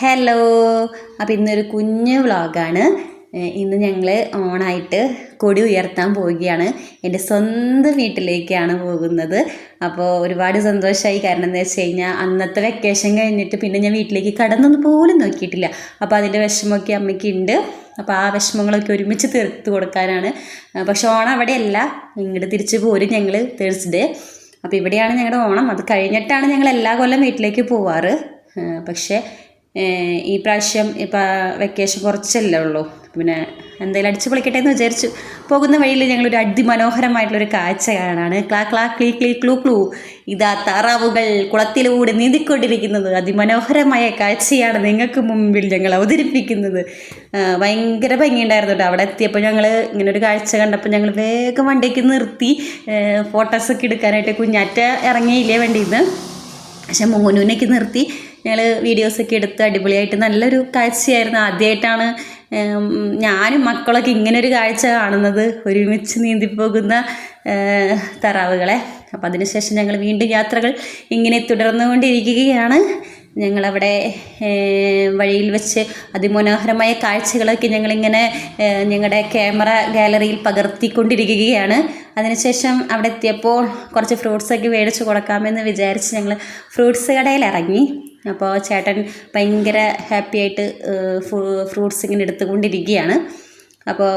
Hello. അപ്പോൾ ഇന്നൊരു കുഞ്ഞ് വ്ളോഗാണ്. ഇന്ന് ഞങ്ങൾ ഓണായിട്ട് കൊടി ഉയർത്താൻ പോവുകയാണ്. എൻ്റെ സ്വന്തം വീട്ടിലേക്കാണ് പോകുന്നത്. അപ്പോൾ ഒരുപാട് സന്തോഷമായി. കാരണം എന്താ വെച്ച് കഴിഞ്ഞാൽ അന്നത്തെ വെക്കേഷൻ കഴിഞ്ഞിട്ട് പിന്നെ ഞാൻ വീട്ടിലേക്ക് കടന്നൊന്ന് പോലും നോക്കിയിട്ടില്ല. അപ്പോൾ അതിൻ്റെ വിഷമമൊക്കെ അമ്മയ്ക്കുണ്ട്. അപ്പോൾ ആ വിഷമങ്ങളൊക്കെ ഒരുമിച്ച് തീർത്ത് കൊടുക്കാനാണ്. പക്ഷെ ഓണം അവിടെയല്ല, ഇങ്ങോട്ട് തിരിച്ച് പോരും ഞങ്ങൾ തേഴ്സ്ഡേ. അപ്പോൾ ഇവിടെയാണ് ഞങ്ങളുടെ ഓണം. അത് കഴിഞ്ഞിട്ടാണ് ഞങ്ങൾ എല്ലാ കൊല്ലം വീട്ടിലേക്ക് പോവാറ്. പക്ഷേ ഈ പ്രാവശ്യം ഇപ്പം വെക്കേഷൻ കുറച്ചല്ലേ ഉള്ളൂ, പിന്നെ എന്തായാലും അടിച്ചു പൊളിക്കട്ടെ എന്ന് വിചാരിച്ചു. പോകുന്ന വഴിയിൽ ഞങ്ങളൊരു അതിമനോഹരമായിട്ടുള്ളൊരു കാഴ്ച കാണാണ്. ക്ലാ ക്ലാ ക്ലീ ക്ലീ ക്ലൂ ക്ലൂ, ഇതാ താറാവുകൾ കുളത്തിലൂടെ നീന്തിക്കൊണ്ടിരിക്കുന്നത്. അതിമനോഹരമായ കാഴ്ചയാണ് നിങ്ങൾക്ക് മുമ്പിൽ ഞങ്ങൾ അവതരിപ്പിക്കുന്നത്. ഭയങ്കര ഭംഗിയുണ്ടായിരുന്നു കേട്ടോ. അവിടെ എത്തിയപ്പോൾ ഞങ്ങൾ ഇങ്ങനെ ഒരു കാഴ്ച കണ്ടപ്പോൾ ഞങ്ങൾ വേഗം വണ്ടിക്ക് നിർത്തി ഫോട്ടോസൊക്കെ എടുക്കാനായിട്ട്. കുഞ്ഞാറ്റ ഇറങ്ങിയില്ലേ വണ്ടിയിൽ നിന്ന്, പക്ഷെ മോനുവിനേക്ക് നിർത്തി ഞങ്ങൾ വീഡിയോസൊക്കെ എടുത്ത് അടിപൊളിയായിട്ട് നല്ലൊരു കാഴ്ചയായിരുന്നു. ആദ്യമായിട്ടാണ് ഞാനും മക്കളൊക്കെ ഇങ്ങനൊരു കാഴ്ച കാണുന്നത്, ഒരുമിച്ച് നീന്തിപ്പോകുന്ന താറാവുകളെ. അപ്പം അതിനുശേഷം ഞങ്ങൾ വീണ്ടും യാത്രകൾ ഇങ്ങനെ തുടർന്നുകൊണ്ടിരിക്കുകയാണ്. ഞങ്ങളവിടെ വഴിയിൽ വെച്ച് അതിമനോഹരമായ കാഴ്ചകളൊക്കെ ഞങ്ങളിങ്ങനെ ഞങ്ങളുടെ ക്യാമറ ഗാലറിയിൽ പകർത്തിക്കൊണ്ടിരിക്കുകയാണ്. അതിനുശേഷം അവിടെ എത്തിയപ്പോൾ കുറച്ച് ഫ്രൂട്ട്സൊക്കെ മേടിച്ച് കൊടുക്കാമെന്ന് വിചാരിച്ച് ഞങ്ങൾ ഫ്രൂട്ട്സ് കടയിൽ ഇറങ്ങി. അപ്പോൾ ചേട്ടൻ ഭയങ്കര ഹാപ്പി ആയിട്ട് ഫ്രൂട്ട്സ് ഇങ്ങനെ എടുത്തുകൊണ്ടിരിക്കുകയാണ്. അപ്പോൾ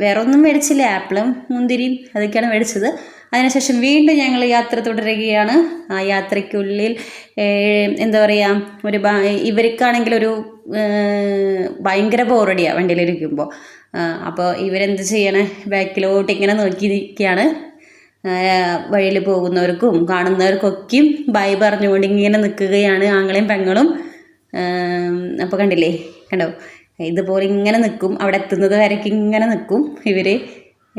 വേറെ ഒന്നും മേടിച്ചില്ല, ആപ്പിളും മുന്തിരിയും അതൊക്കെയാണ് മേടിച്ചത്. അതിനുശേഷം വീണ്ടും ഞങ്ങൾ യാത്ര തുടരുകയാണ്. ആ യാത്രയ്ക്കുള്ളിൽ എന്താ പറയുക, ഇവർക്കാണെങ്കിൽ ഒരു ഭയങ്കര ബോറടിയാണ് വണ്ടിയിലിരിക്കുമ്പോൾ. അപ്പോൾ ഇവരെന്ത് ചെയ്യണേ, ബാക്കിലോട്ട് ഇങ്ങനെ നോക്കി നിൽക്കുകയാണ്. വഴിയിൽ പോകുന്നവർക്കും കാണുന്നവർക്കൊക്കെയും ബൈ പറഞ്ഞുകൊണ്ട് ഇങ്ങനെ നിൽക്കുകയാണ് ആങ്ങളെയും പെങ്ങളും. അപ്പോൾ കണ്ടോ, ഇതുപോലെ ഇങ്ങനെ നിൽക്കും. അവിടെ എത്തുന്നത് വരയ്ക്ക് ഇങ്ങനെ നിൽക്കും ഇവർ.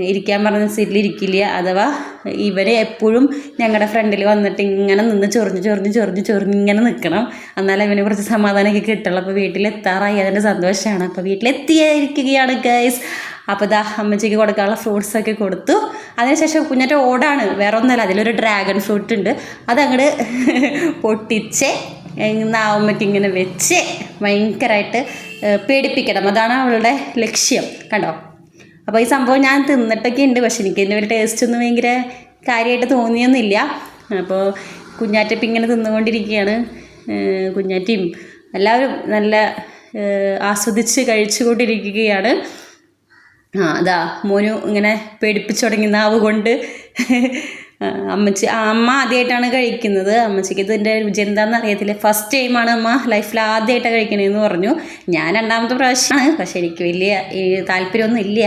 ഇരിക്കാൻ പറഞ്ഞ സീറ്റിൽ ഇരിക്കില്ല. അഥവാ ഇവർ എപ്പോഴും ഞങ്ങളുടെ ഫ്രണ്ടിൽ വന്നിട്ട് ഇങ്ങനെ നിന്ന് ചൊറിഞ്ഞ് ഇങ്ങനെ നിൽക്കണം. എന്നാലും അവന് കുറച്ച് സമാധാനമൊക്കെ കിട്ടുള്ളൂ. അപ്പോൾ വീട്ടിലെത്താറായി, അതിൻ്റെ സന്തോഷമാണ്. അപ്പോൾ വീട്ടിലെത്തിയിരിക്കുകയാണ് ഗൈസ്. അപ്പോൾ ഇതാ അമ്മച്ചിക്ക് കൊടുക്കാനുള്ള ഫ്രൂട്ട്സൊക്കെ കൊടുത്തു. അതിനുശേഷം കുഞ്ഞാറ്റ ഓടാണ്, വേറെ ഒന്നല്ല, അതിലൊരു ഡ്രാഗൺ ഫ്രൂട്ട് ഉണ്ട്. അതങ്ങോട്ട് പൊട്ടിച്ച് നാവുമ്മയ്ക്ക് ഇങ്ങനെ വെച്ച് ഭയങ്കരമായിട്ട് പേടിപ്പിക്കണം. അതാണ് അവളുടെ ലക്ഷ്യം. കണ്ടോ. അപ്പോൾ ഈ സംഭവം ഞാൻ തിന്നിട്ടൊക്കെ ഉണ്ട്, പക്ഷെ എനിക്ക് ഇതിൻ്റെ ഒരു ടേസ്റ്റ് ഒന്നും ഭയങ്കര കാര്യമായിട്ട് തോന്നിയൊന്നുമില്ല. അപ്പോൾ കുഞ്ഞാറ്റപ്പം ഇങ്ങനെ തിന്നുകൊണ്ടിരിക്കുകയാണ്. കുഞ്ഞാറ്റയും എല്ലാവരും നല്ല ആസ്വദിച്ച് കഴിച്ചുകൊണ്ടിരിക്കുകയാണ്. അതാ മോനു ഇങ്ങനെ പേടിപ്പിച്ചു തുടങ്ങി നാവ് കൊണ്ട്. അമ്മ ആദ്യമായിട്ടാണ് കഴിക്കുന്നത്. അമ്മച്ചിക്ക് ഇതിൻ്റെ രുചി എന്താണെന്ന് അറിയത്തില്ല. ഫസ്റ്റ് ടൈമാണ് അമ്മ ലൈഫിൽ ആദ്യമായിട്ടാണ് കഴിക്കണതെന്ന് പറഞ്ഞു. ഞാൻ രണ്ടാമത്തെ പ്രാവശ്യമാണ്, പക്ഷെ എനിക്ക് വലിയ താല്പര്യമൊന്നും ഇല്ല.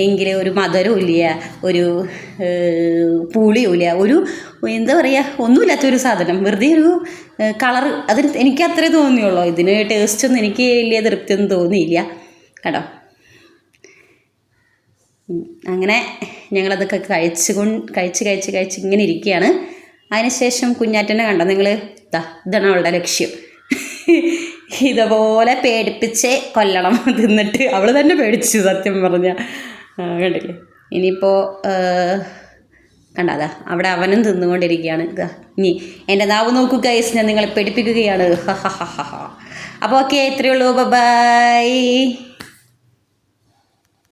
എങ്കിലും ഒരു മധുരവും ഇല്ല, ഒരു പുളിയും ഇല്ല, ഒരു എന്താ പറയുക, ഒന്നുമില്ലാത്തൊരു സാധനം, വെറുതെ ഒരു കളർ. അതിന് എനിക്ക് അത്രേ തോന്നിയുള്ളൂ. ഇതിന് ടേസ്റ്റൊന്നും എനിക്ക് വലിയ തൃപ്തിയൊന്നും തോന്നിയില്ല കേട്ടോ. അങ്ങനെ ഞങ്ങളതൊക്കെ കഴിച്ച് ഇങ്ങനെ ഇരിക്കുകയാണ്. അതിനുശേഷം കുഞ്ഞാറ്റനെ കണ്ടോ നിങ്ങൾ, ഇതാണ് അവളുടെ ലക്ഷ്യം. ഇതുപോലെ പേടിപ്പിച്ച് കൊല്ലണം. തിന്നിട്ട് അവൾ തന്നെ പേടിച്ചു, സത്യം പറഞ്ഞ. കണ്ടില്ലേ. ഇനിയിപ്പോൾ കണ്ടാ അവിടെ അവനും തിന്നുകൊണ്ടിരിക്കുകയാണ്. ഇനി എൻ്റെ നാവ് നോക്കൂ ഗൈസ്, ഞാൻ നിങ്ങളെ പേടിപ്പിക്കുകയാണ്. അപ്പോൾ ഓക്കെ, ഇത്രയേ ഉള്ളൂ. ബൈ.